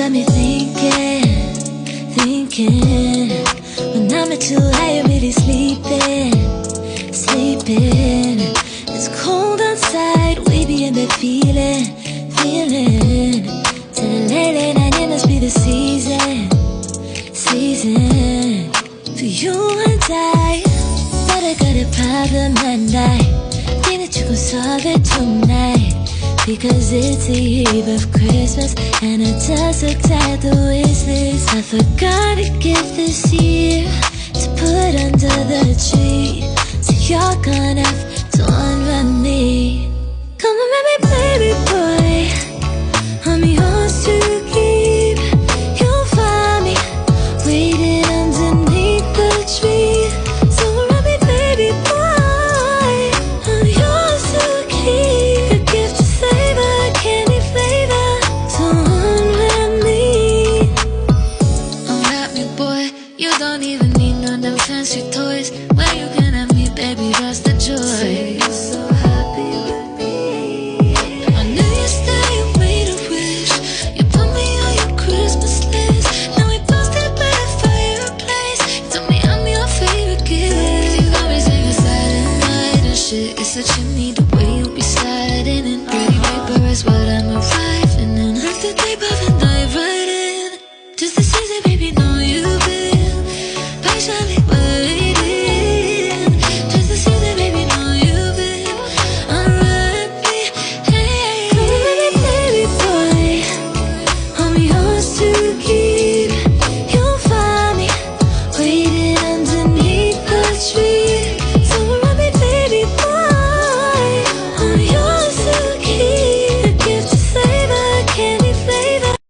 got me thinking. When I'm not too high, I'm really sleeping. It's cold outside, we be in bed feeling. Till the late night, it must be the season for you and I. But I got a problem and I think that you can solve it tonight. Because it's the eve of Christmas and it does look like the wish list. I forgot a gift this year to put under the tree, so you're gonna have to unwrap me. Come on, me, baby boy, I'm yours to keep. You'll find me waiting underneath the tree. So unwrap me, baby boy, I'm yours to keep. A gift to savor, candy flavor, so unwrap me. Unwrap me, boy, you don't even need no damn fancy toys. When you can have me, baby, that's the joy. You're so happy with me. I knew you stay and made a wish. You put me on your Christmas list. Now we posted by the fireplace. You told me I'm your favorite gift. You got me singing Silent Night and shit. It's a chimney the way you be sliding in. Pretty paper is what I'm arriving in. Like the day by the